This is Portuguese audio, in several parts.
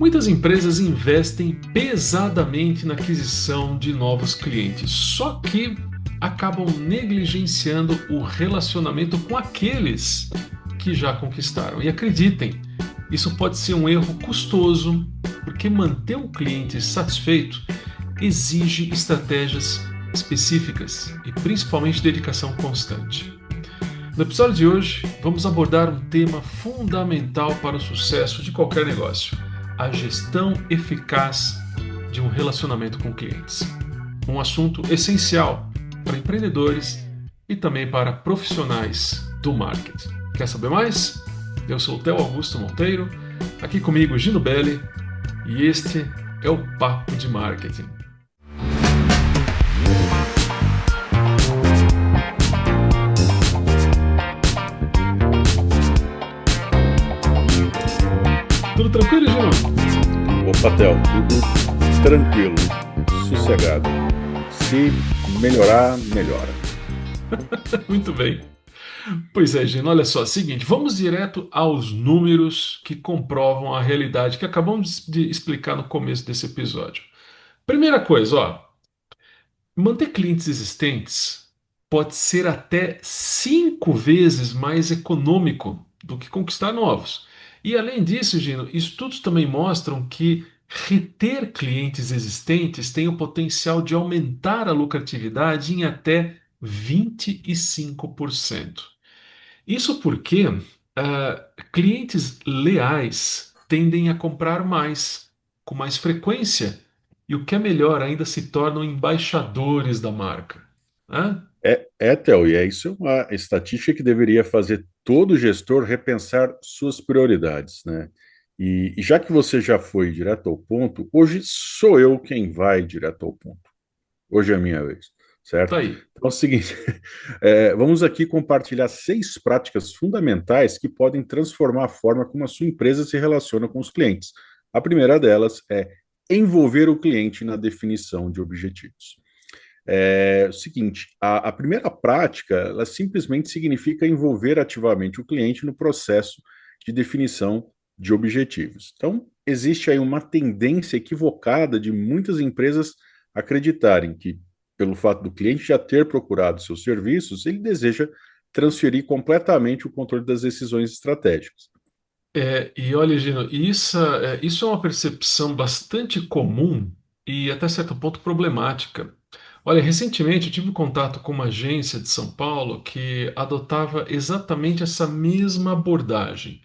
Muitas empresas investem pesadamente na aquisição de novos clientes, só que acabam negligenciando o relacionamento com aqueles que já conquistaram. E acreditem, isso pode ser um erro custoso, porque manter um cliente satisfeito exige estratégias específicas e principalmente dedicação constante. No episódio de hoje, vamos abordar um tema fundamental para o sucesso de qualquer negócio: a gestão eficaz de um relacionamento com clientes. Um assunto essencial para empreendedores e também para profissionais do marketing. Quer saber mais? Eu sou o Theo Augusto Monteiro, aqui comigo Gino Belli, e este é o Papo de Marketing. Tudo tranquilo, Gino? Opa, Theo, tudo tranquilo, sossegado. Se melhorar, melhora. Muito bem. Pois é, Gino, olha só, seguinte, vamos direto aos números que comprovam a realidade que acabamos de explicar no começo desse episódio. Primeira coisa, ó, manter clientes existentes pode ser até 5 vezes mais econômico do que conquistar novos. E além disso, Gino, estudos também mostram que reter clientes existentes tem o potencial de aumentar a lucratividade em até 25%. Isso porque clientes leais tendem a comprar mais, com mais frequência, e o que é melhor, ainda se tornam embaixadores da marca. Né? Theo, e isso é uma estatística que deveria fazer todo gestor repensar suas prioridades, né? E já que você já foi direto ao ponto, hoje sou eu quem vai direto ao ponto. Hoje é a minha vez, Tá certo? aí. Então é o seguinte, vamos aqui compartilhar 6 práticas fundamentais que podem transformar a forma como a sua empresa se relaciona com os clientes. A primeira delas é envolver o cliente na definição de objetivos. É o seguinte, a primeira prática, ela simplesmente significa envolver ativamente o cliente no processo de definição de objetivos. Então, existe aí uma tendência equivocada de muitas empresas acreditarem que, pelo fato do cliente já ter procurado seus serviços, ele deseja transferir completamente o controle das decisões estratégicas. E olha, Gino, isso é uma percepção bastante comum e até certo ponto problemática. Olha, recentemente eu tive contato com uma agência de São Paulo que adotava exatamente essa mesma abordagem.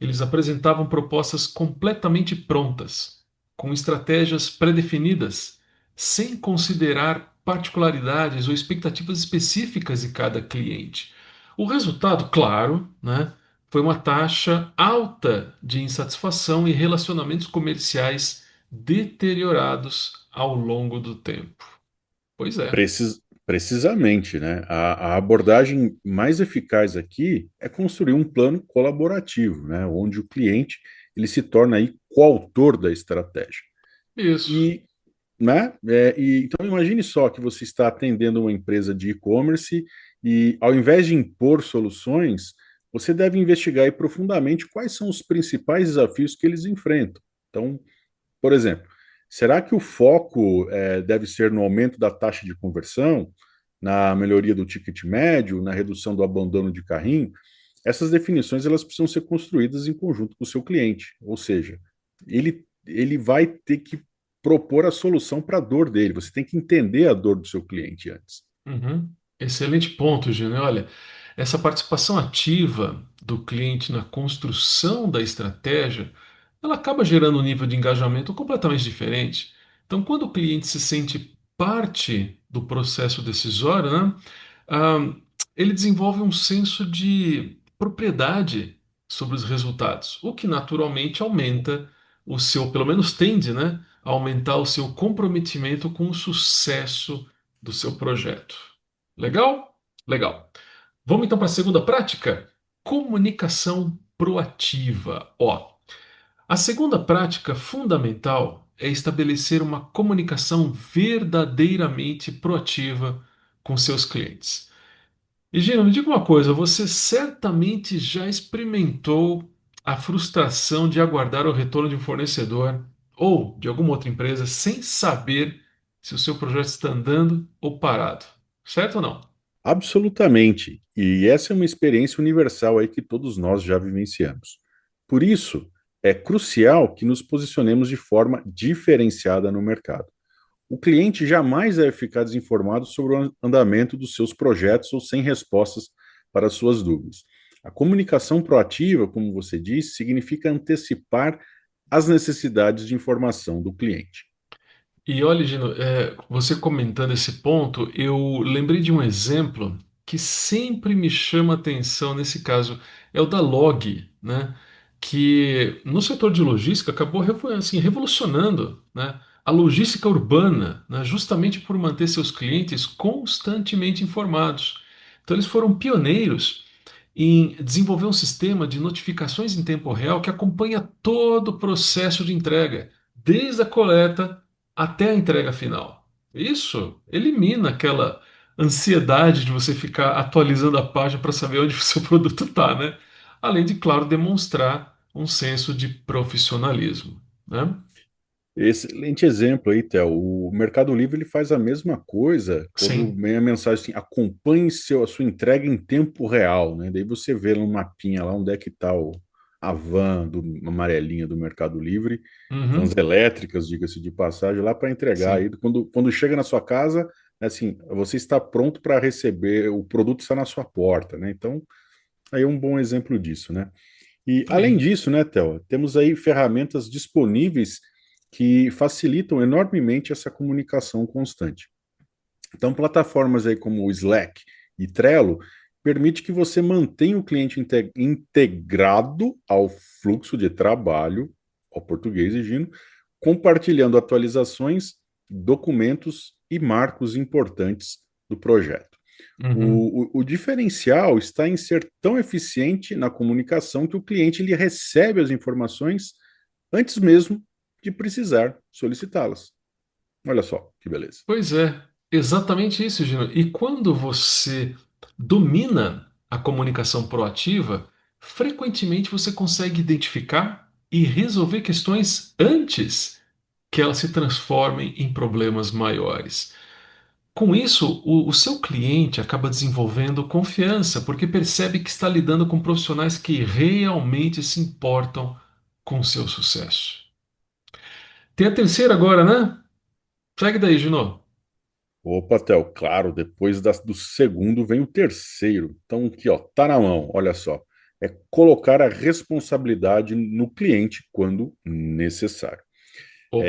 Eles apresentavam propostas completamente prontas, com estratégias pré-definidas, sem considerar particularidades ou expectativas específicas de cada cliente. O resultado, claro, né, foi uma taxa alta de insatisfação e relacionamentos comerciais deteriorados ao longo do tempo. Pois é. Precisamente, né? A abordagem mais eficaz aqui é construir um plano colaborativo, né? Onde o cliente ele se torna aí coautor da estratégia. Isso. E, então imagine só que você está atendendo uma empresa de e-commerce e ao invés de impor soluções, você deve investigar aí profundamente quais são os principais desafios que eles enfrentam. Então, por exemplo, será que o foco deve ser no aumento da taxa de conversão, na melhoria do ticket médio, na redução do abandono de carrinho? Essas definições elas precisam ser construídas em conjunto com o seu cliente, ou seja, ele vai ter que propor a solução para a dor dele. Você tem que entender a dor do seu cliente antes. Uhum. Excelente ponto, Gino. Olha, essa participação ativa do cliente na construção da estratégia, ela acaba gerando um nível de engajamento completamente diferente. Então, quando o cliente se sente parte do processo decisório, né, ah, ele desenvolve um senso de propriedade sobre os resultados, o que naturalmente aumenta o seu, pelo menos tende, né, a aumentar o seu comprometimento com o sucesso do seu projeto. Legal? Legal. Vamos então para a segunda prática? Comunicação proativa. Ó, a segunda prática fundamental é estabelecer uma comunicação verdadeiramente proativa com seus clientes. E Gina, me diga uma coisa, você certamente já experimentou a frustração de aguardar o retorno de um fornecedor ou de alguma outra empresa sem saber se o seu projeto está andando ou parado. Certo ou não? Absolutamente. E essa é uma experiência universal aí que todos nós já vivenciamos. Por isso, é crucial que nos posicionemos de forma diferenciada no mercado. O cliente jamais deve ficar desinformado sobre o andamento dos seus projetos ou sem respostas para as suas dúvidas. A comunicação proativa, como você disse, significa antecipar as necessidades de informação do cliente. E olha, Gino, você comentando esse ponto, eu lembrei de um exemplo que sempre me chama atenção nesse caso, é o da Log, né? Que no setor de logística acabou assim, revolucionando, né, a logística urbana, né, justamente por manter seus clientes constantemente informados. Então eles foram pioneiros em desenvolver um sistema de notificações em tempo real que acompanha todo o processo de entrega, desde a coleta até a entrega final. Isso elimina aquela ansiedade de você ficar atualizando a página para saber onde o seu produto está, né? Além de, claro, demonstrar um senso de profissionalismo, né? Excelente exemplo aí, Theo. O Mercado Livre ele faz a mesma coisa quando Sim. vem a mensagem assim, acompanhe a sua entrega em tempo real, né? Daí você vê no mapinha lá onde é que está a van amarelinha do Mercado Livre, vans Uhum. elétricas, diga-se de passagem, lá para entregar. Aí Sim. quando chega na sua casa, é assim, você está pronto para receber, o produto está na sua porta, né? Então, aí é um bom exemplo disso, né? E Tá além aí. disso, né, Theo, temos aí ferramentas disponíveis que facilitam enormemente essa comunicação constante. Então, plataformas aí como o Slack e Trello permite que você mantenha o cliente integrado ao fluxo de trabalho, ao português, Gino, compartilhando atualizações, documentos e marcos importantes do projeto. Uhum. O diferencial está em ser tão eficiente na comunicação que o cliente ele recebe as informações antes mesmo de precisar solicitá-las. Olha só que beleza. Pois é, exatamente isso, Gino. E quando você domina a comunicação proativa, frequentemente você consegue identificar e resolver questões antes que elas se transformem em problemas maiores. Com isso, o seu cliente acaba desenvolvendo confiança, porque percebe que está lidando com profissionais que realmente se importam com o seu sucesso. Tem a terceira agora, né? Segue daí, Gino. Opa, Theo, claro, depois do segundo vem o terceiro. Então, aqui, ó, tá na mão, olha só. É colocar a responsabilidade no cliente quando necessário. Opa.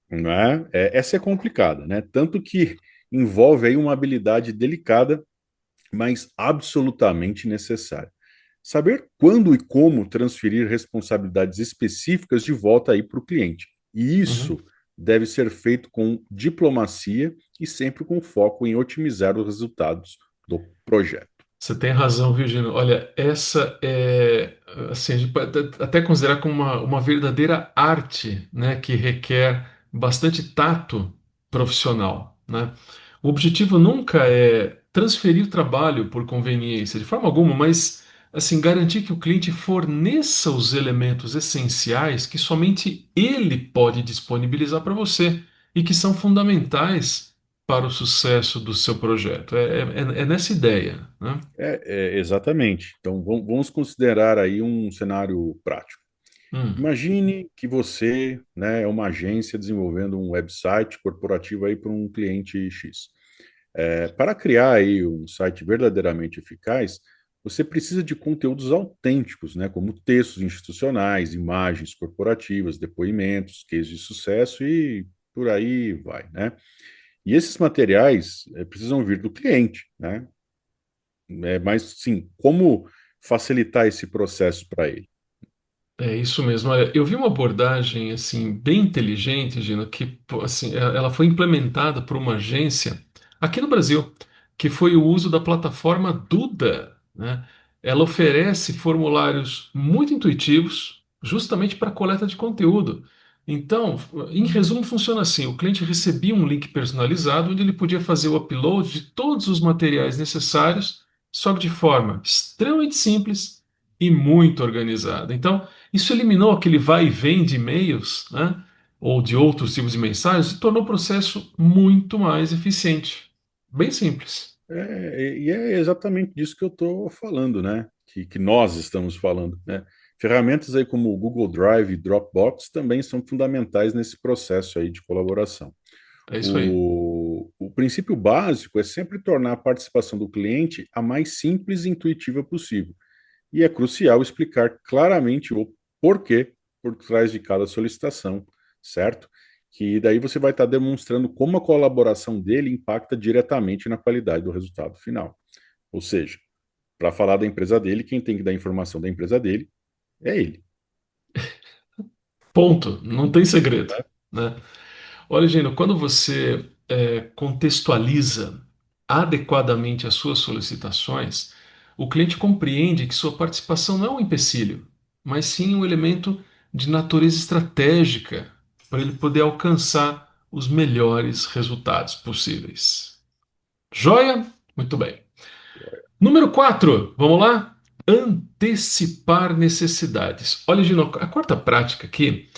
Não é? Essa é complicada, né? Tanto que envolve aí uma habilidade delicada, mas absolutamente necessária. Saber quando e como transferir responsabilidades específicas de volta aí para o cliente. E isso Uhum. deve ser feito com diplomacia e sempre com foco em otimizar os resultados do projeto. Você tem razão, Virgínia. Olha, essa é, assim, a gente pode até considerar como uma verdadeira arte, né, que requer bastante tato profissional, né? O objetivo nunca é transferir o trabalho por conveniência, de forma alguma, mas, assim, garantir que o cliente forneça os elementos essenciais que somente ele pode disponibilizar para você e que são fundamentais para o sucesso do seu projeto. É nessa ideia, né? Exatamente. Então, vamos considerar aí um cenário prático. Hum, Imagine que você, né, é uma agência desenvolvendo um website corporativo aí para um cliente X. Para criar aí um site verdadeiramente eficaz, você precisa de conteúdos autênticos, né, como textos institucionais, imagens corporativas, depoimentos, cases de sucesso e por aí vai, né? E esses materiais precisam vir do cliente, né? Mas sim, como facilitar esse processo para ele? é isso mesmo. Olha, eu vi uma abordagem assim bem inteligente, Gina, que pô, assim, ela foi implementada por uma agência aqui no Brasil, que foi o uso da plataforma Duda, né? Ela oferece formulários muito intuitivos, justamente para coleta de conteúdo. Então, em resumo, funciona assim: o cliente recebia um link personalizado onde ele podia fazer o upload de todos os materiais necessários, só que de forma extremamente simples e muito organizada. Então, isso eliminou aquele vai e vem de e-mails, né? Ou de outros tipos de mensagens e tornou o processo muito mais eficiente. Bem simples. E é exatamente disso que eu estou falando, né? Que nós estamos falando, né? Ferramentas aí como o Google Drive e Dropbox também são fundamentais nesse processo aí de colaboração. É isso aí. O princípio básico é sempre tornar a participação do cliente a mais simples e intuitiva possível. E é crucial explicar claramente o porquê por trás de cada solicitação, certo? Que daí você vai estar demonstrando como a colaboração dele impacta diretamente na qualidade do resultado final. Ou seja, para falar da empresa dele, quem tem que dar informação da empresa dele é ele. Ponto. Não tem segredo, né? Olha, Gino, quando você contextualiza adequadamente as suas solicitações, o cliente compreende que sua participação não é um empecilho, mas sim um elemento de natureza estratégica para ele poder alcançar os melhores resultados possíveis. Joia? Muito bem. Número 4, vamos lá? Antecipar necessidades. Olha, Gino, a quarta prática aqui.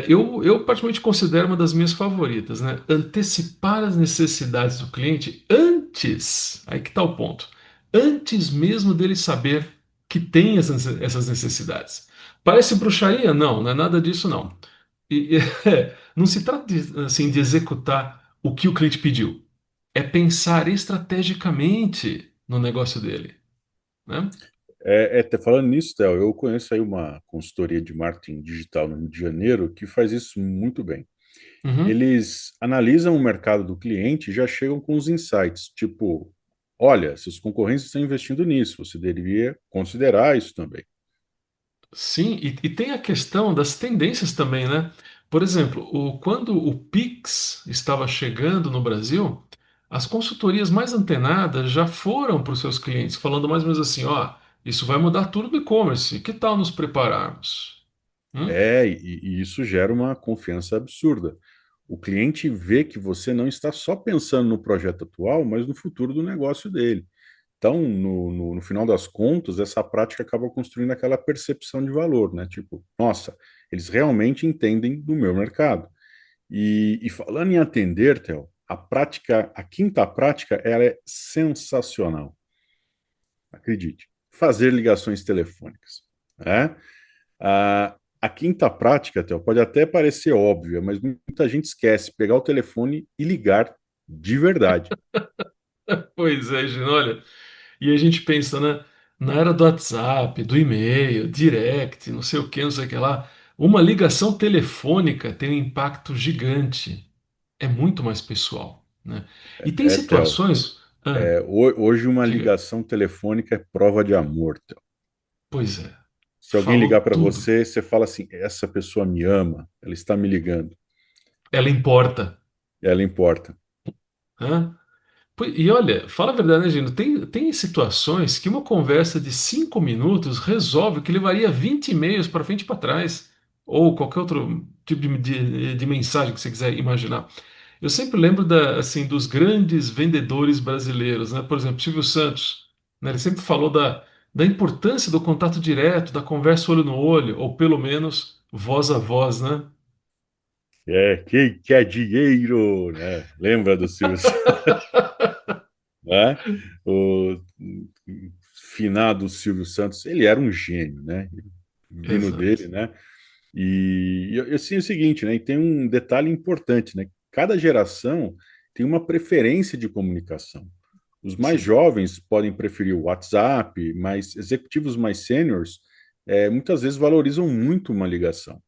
Eu particularmente considero uma das minhas favoritas, né? Antecipar as necessidades do cliente antes, aí que está o ponto, antes mesmo dele saber que tem essas necessidades. Parece bruxaria? Não, não é nada disso não. Não se trata de, assim, de executar o que o cliente pediu, é pensar estrategicamente no negócio dele, né? Falando nisso, Theo, eu conheço aí uma consultoria de marketing digital no Rio de Janeiro que faz isso muito bem. Uhum. Eles analisam o mercado do cliente e já chegam com os insights, tipo, olha, seus concorrentes estão investindo nisso, você deveria considerar isso também. Sim, e tem a questão das tendências também, né? Por exemplo, quando o Pix estava chegando no Brasil, as consultorias mais antenadas já foram para os seus clientes, falando mais ou menos assim: ó, isso vai mudar tudo do e-commerce, que tal nos prepararmos? Hum? E isso gera uma confiança absurda. O cliente vê que você não está só pensando no projeto atual, mas no futuro do negócio dele. Então, no final das contas, essa prática acaba construindo aquela percepção de valor, né? Tipo, nossa, eles realmente entendem do meu mercado. E falando em atender, Theo, a quinta prática, ela é sensacional. Acredite, fazer ligações telefônicas, né? A quinta prática, Theo, pode até parecer óbvia, mas muita gente esquece pegar o telefone e ligar de verdade. Pois é, Gino, olha, e a gente pensa, né, na era do WhatsApp, do e-mail, direct, não sei o que, não sei o que lá, uma ligação telefônica tem um impacto gigante. É muito mais pessoal, né? E tem Theo, situações. hoje uma Diga. ligação telefônica é prova de amor, Theo. Pois é. Se alguém ligar Falou para tudo. você, você fala assim: essa pessoa me ama, ela está me ligando, Ela importa. ela importa. Hã? E olha, fala a verdade, né, Gino? Tem situações que uma conversa de 5 minutos resolve o que levaria 20 e-mails para frente e para trás. Ou qualquer outro tipo de mensagem que você quiser imaginar. Eu sempre lembro assim, dos grandes vendedores brasileiros, né? Por exemplo, Silvio Santos, né? Ele sempre falou da importância do contato direto, da conversa olho no olho, ou pelo menos voz a voz, né? Quem quer dinheiro, né? Lembra do Silvio Santos, né? O finado Silvio Santos, ele era um gênio, né? Vindo Exato. dele, né? E assim é o seguinte, né? E tem um detalhe importante, né? Cada geração tem uma preferência de comunicação. Os mais Sim. jovens podem preferir o WhatsApp, mas executivos mais sêniores muitas vezes valorizam muito uma ligação.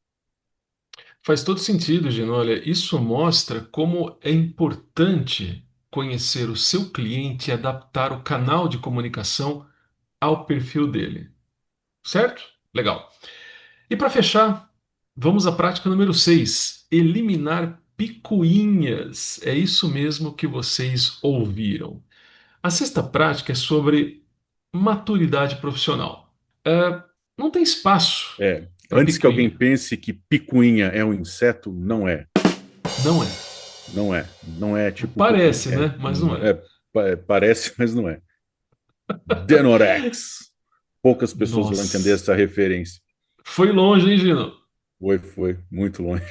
Faz todo sentido, Gino. Olha, isso mostra como é importante conhecer o seu cliente e adaptar o canal de comunicação ao perfil dele. Certo? Legal. E para fechar, vamos à prática número 6: eliminar picuinhas. É isso mesmo que vocês ouviram. A sexta prática é sobre maturidade profissional. É, não tem espaço para Antes que alguém picuinha. pense que picuinha é um inseto, não é. Não é. Não é. Não é tipo cupim. Parece, né? Mas não é. Parece, mas não é. Denorex. Poucas pessoas vão entender Nossa. essa referência. Foi longe, hein, Gino? Foi muito longe.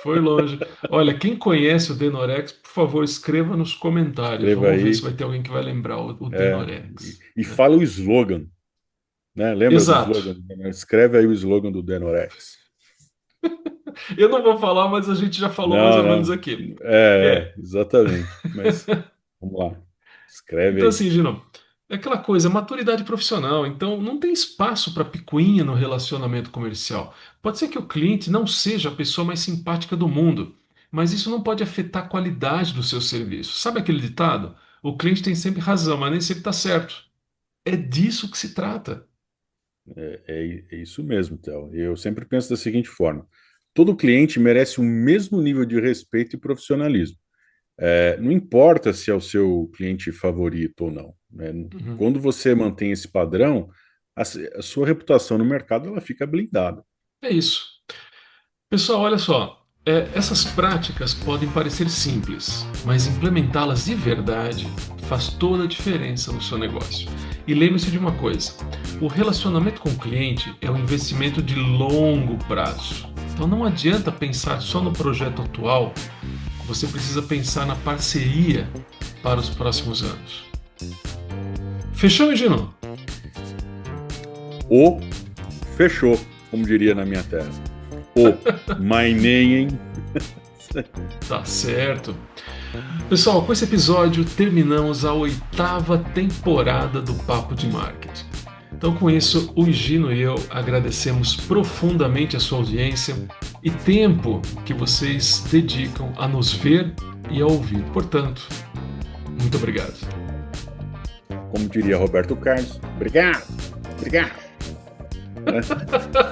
Foi longe. Olha, quem conhece o Denorex, por favor, escreva nos comentários. Escreva Vamos ver se aí, vai ter alguém que vai lembrar o e, Denorex, e né? fala o slogan, né? Lembra do Exato. slogan? Escreve aí o slogan do Denorex. Eu não vou falar, mas a gente já falou mais Não, ou menos não. aqui. É. Exatamente. Mas vamos lá. Escreve Então, aí. assim, Gino, é aquela coisa, maturidade profissional. Então, não tem espaço para picuinha no relacionamento comercial. Pode ser que o cliente não seja a pessoa mais simpática do mundo, mas isso não pode afetar a qualidade do seu serviço. Sabe aquele ditado? O cliente tem sempre razão, mas nem sempre está certo. É disso que se trata. É isso mesmo, Théo. Eu sempre penso da seguinte forma: todo cliente merece o mesmo nível de respeito e profissionalismo. Não importa se é o seu cliente favorito ou não, né? Uhum. Quando você mantém esse padrão, a sua reputação no mercado ela fica blindada. É isso. Pessoal, olha só. Essas práticas podem parecer simples, mas implementá-las de verdade faz toda a diferença no seu negócio. E lembre-se de uma coisa: o relacionamento com o cliente é um investimento de longo prazo. Então não adianta pensar só no projeto atual, você precisa pensar na parceria para os próximos anos. Fechou, Gino? O fechou, como diria na minha terra. O my name, hein? Tá certo. Pessoal, com esse episódio terminamos a 8ª temporada do Papo de Marketing. Então, com isso, o Gino e eu agradecemos profundamente a sua audiência e tempo que vocês dedicam a nos ver e a ouvir. Portanto, muito obrigado. Como diria Roberto Carlos, obrigado, obrigado.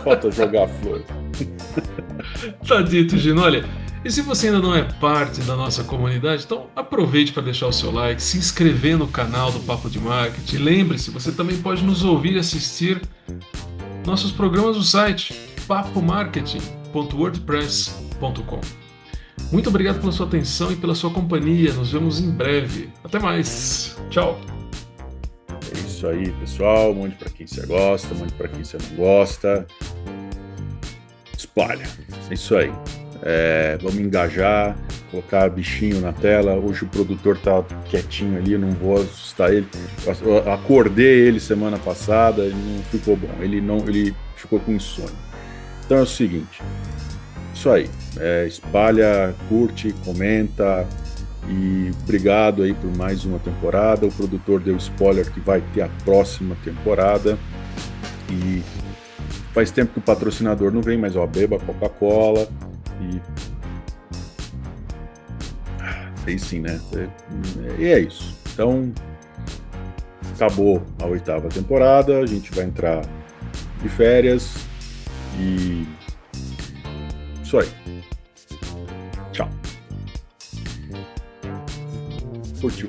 Falta jogar flor. Tá dito, Gino. Olha, e se você ainda não é parte da nossa comunidade, então aproveite para deixar o seu like, se inscrever no canal do Papo de Marketing. Lembre-se, você também pode nos ouvir e assistir nossos programas no site papomarketing.wordpress.com. Muito obrigado pela sua atenção e pela sua companhia. Nos vemos em breve. Até mais. Tchau. É isso aí, pessoal. Mande para quem você gosta, mande para quem você não gosta. Espalha. É isso aí. Vamos engajar, colocar bichinho na tela. Hoje o produtor tá quietinho ali, eu não vou assustar ele. Eu acordei ele semana passada, ele não ficou bom. Ele ficou com insônia. Então é o seguinte. Isso aí. Espalha, curte, comenta. E obrigado aí por mais uma temporada. O produtor deu spoiler que vai ter a próxima temporada. E faz tempo que o patrocinador não vem, mas beba Coca-Cola. Aí sim, né? E é isso. Então, acabou a 8ª temporada. A gente vai entrar de férias. E isso aí. Tchau. Curtiu.